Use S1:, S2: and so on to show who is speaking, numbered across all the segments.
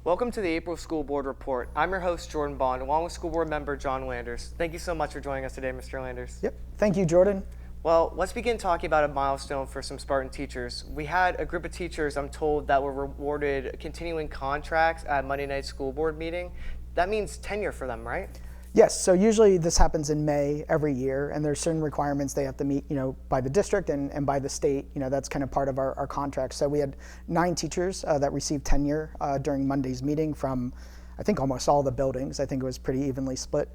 S1: Welcome to the April School Board Report. I'm your host, Jordan Bond, along with School Board member John Landers. Thank you so much for joining us today, Mr. Landers.
S2: Yep. Thank you, Jordan.
S1: Well, let's begin talking about a milestone for some Spartan teachers. We had a group of teachers, I'm told, that were rewarded continuing contracts at Monday night school board meeting. That means tenure for them, right?
S2: Yes, so usually this happens in May every year, and there's certain requirements they have to meet, by the district and by the state. That's kind of part of our contract. So we had 9 teachers that received tenure during Monday's meeting from, I think, almost all the buildings. I think it was pretty evenly split.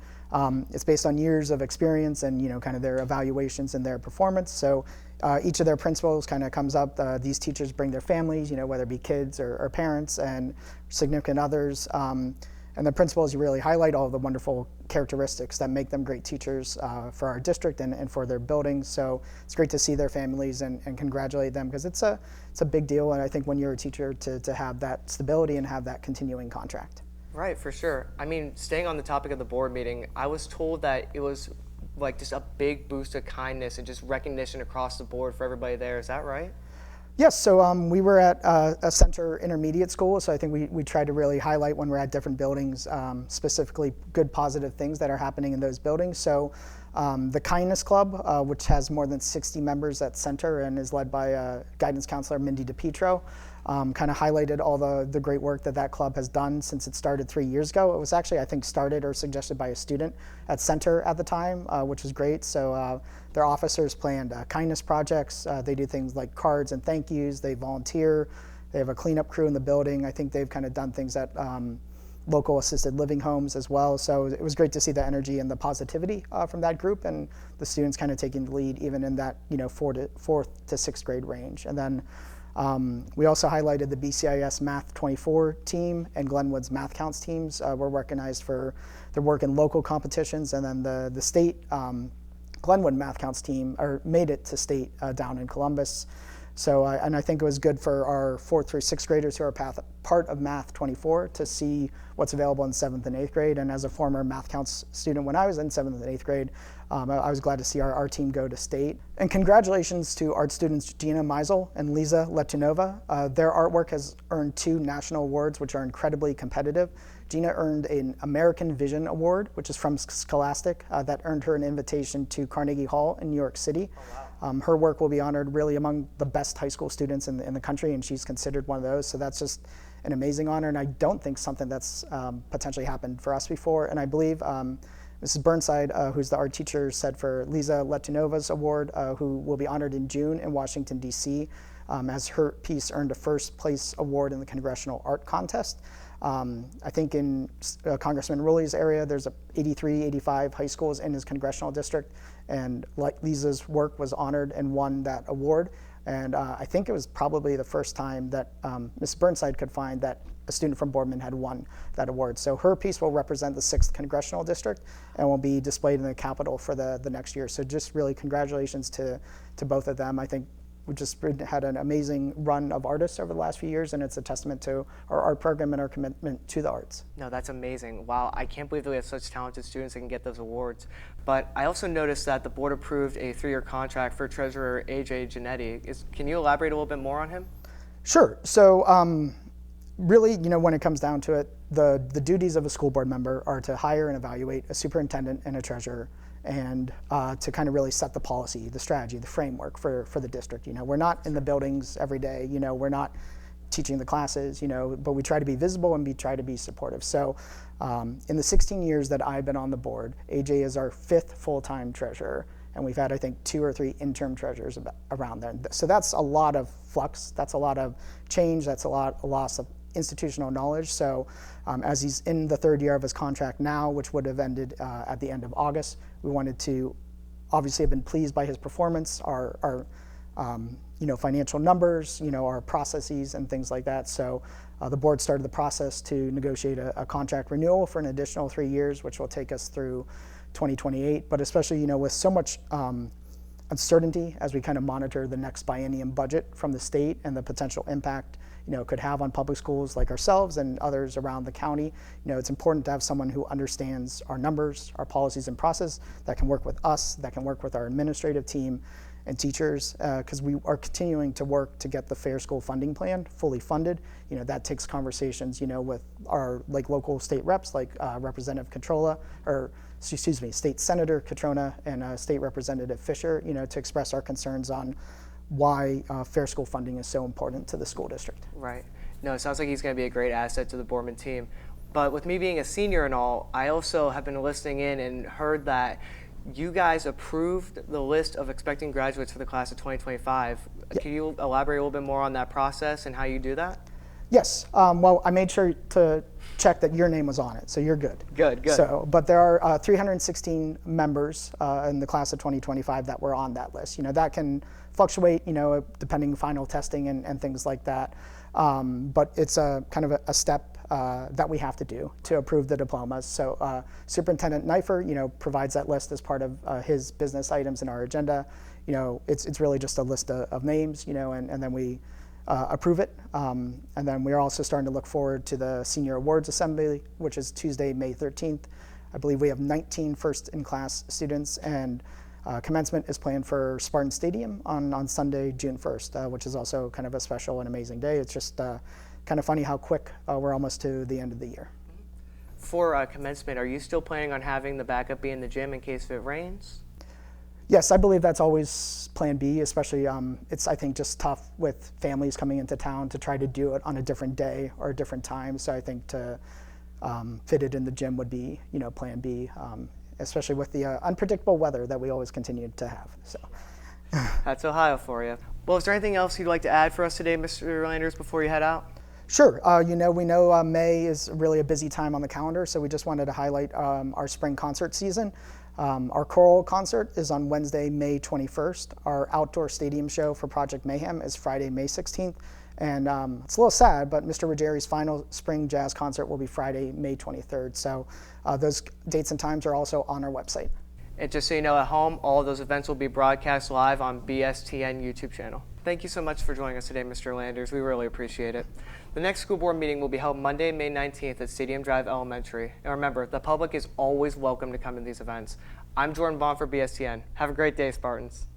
S2: It's based on years of experience and, kind of their evaluations and their performance. So each of their principals kind of comes up. These teachers bring their families, whether it be kids or parents and significant others. And the principals really highlight all of the wonderful characteristics that make them great teachers for our district and for their buildings. So it's great to see their families and congratulate them, because it's a big deal. And I think when you're a teacher to have that stability and have that continuing contract.
S1: Right, for sure. I mean, staying on the topic of the board meeting, I was told that it was like just a big boost of kindness and just recognition across the board for everybody there. Is that right?
S2: Yes, so we were at a center intermediate school, so I think we tried to really highlight when we're at different buildings, specifically good positive things that are happening in those buildings. So the Kindness Club, which has more than 60 members at center and is led by guidance counselor Mindy DePietro, kind of highlighted all the great work that club has done since it started 3 years ago. It was actually, I think, started or suggested by a student at center at the time, which was great. So their officers planned kindness projects. They do things like cards and thank yous. They volunteer. They have a cleanup crew in the building. I think they've kind of done things at local assisted living homes as well. So it was great to see the energy and the positivity from that group, and the students kind of taking the lead even in that 4th to 6th grade range. And then we also highlighted the BCIS Math 24 team and Glenwood's Math Counts teams were recognized for their work in local competitions, and then the state Glenwood Math Counts team made it to state down in Columbus. So, and I think it was good for our 4th through 6th graders who are part of Math 24 to see what's available in 7th and 8th grade. And as a former Math Counts student when I was in 7th and 8th grade, I was glad to see our team go to state. And congratulations to art students Gina Meisel and Lisa Letunova. Their artwork has earned 2 national awards, which are incredibly competitive. Gina earned an American Vision Award, which is from Scholastic, that earned her an invitation to Carnegie Hall in New York City. Oh, wow. Her work will be honored really among the best high school students in the country, and she's considered one of those. So that's just an amazing honor, and I don't think something that's potentially happened for us before. And I believe Mrs. Burnside, who's the art teacher, said for Lisa Letunova's award, who will be honored in June in Washington, D.C., as her piece earned a first place award in the Congressional Art Contest. I think in Congressman Rowley's area, there's 83, 85 high schools in his congressional district, and Lisa's work was honored and won that award. And I think it was probably the first time that Ms. Burnside could find that a student from Boardman had won that award. So her piece will represent the 6th congressional district and will be displayed in the Capitol for the next year. So just really congratulations to both of them. I think we just had an amazing run of artists over the last few years, and it's a testament to our art program and our commitment to the arts.
S1: No, that's amazing. Wow, I can't believe that we have such talented students that can get those awards. But I also noticed that the board approved a 3-year contract for Treasurer AJ Giannetti. Can you elaborate a little bit more on him?
S2: Sure. So really, when it comes down to it, the duties of a school board member are to hire and evaluate a superintendent and a treasurer, and to kind of really set the policy, the strategy, the framework for the district. We're not in the buildings every day, we're not teaching the classes, but we try to be visible and try to be supportive. So in the 16 years that I've been on the board, AJ is our 5th full-time treasurer, and we've had, I think, 2 or 3 interim treasurers around there. So that's a lot of flux, that's a lot of change, that's a loss of institutional knowledge. So as he's in the 3rd year of his contract now, which would have ended at the end of August, we wanted to obviously have been pleased by his performance, our financial numbers, our processes and things like that. So the board started the process to negotiate a contract renewal for an additional 3 years, which will take us through 2028. But especially, with so much uncertainty as we kind of monitor the next biennium budget from the state and the potential impact could have on public schools like ourselves and others around the county. It's important to have someone who understands our numbers, our policies and process, that can work with us, that can work with our administrative team, and teachers, because we are continuing to work to get the Fair School Funding Plan fully funded. That takes conversations, with our local state reps, like Representative Catrola, or excuse me, State Senator Catrona and State Representative Fisher, to express our concerns on why fair school funding is so important to the school district.
S1: Right. No, it sounds like he's going to be a great asset to the Boardman team. But with me being a senior and all, I also have been listening in and heard that you guys approved the list of expecting graduates for the class of 2025. Can you elaborate a little bit more on that process and how you do that?
S2: Yes. Well, I made sure to check that your name was on it, so you're good.
S1: Good.
S2: So, but there are 316 members in the class of 2025 that were on that list. That can fluctuate, depending final testing and things like that. But it's a kind of a step that we have to do to approve the diplomas. So Superintendent Neifer, provides that list as part of his business items in our agenda. It's really just a list of names, and then we approve it. And then we're also starting to look forward to the Senior Awards Assembly, which is Tuesday, May 13th. I believe we have 19 first-in-class students, and commencement is planned for Spartan Stadium on Sunday, June 1st, which is also kind of a special and amazing day. It's just kind of funny how quick we're almost to the end of the year.
S1: For commencement, are you still planning on having the backup be in the gym in case it rains?
S2: Yes, I believe that's always plan B, especially it's, I think, just tough with families coming into town to try to do it on a different day or a different time. So I think to fit it in the gym would be, plan B, especially with the unpredictable weather that we always continue to have. So
S1: That's Ohio for you. Well, is there anything else you'd like to add for us today, Mr. Landers, before you head out?
S2: Sure. We know May is really a busy time on the calendar, so we just wanted to highlight our spring concert season. Our choral concert is on Wednesday, May 21st. Our outdoor stadium show for Project Mayhem is Friday, May 16th. And it's a little sad, but Mr. Ruggieri's final spring jazz concert will be Friday, May 23rd. So those dates and times are also on our website.
S1: And just so you know, at home, all of those events will be broadcast live on BSTN YouTube channel. Thank you so much for joining us today, Mr. Landers. We really appreciate it. The next school board meeting will be held Monday, May 19th at Stadium Drive Elementary. And remember, the public is always welcome to come to these events. I'm Jordan Bond for BSTN. Have a great day, Spartans.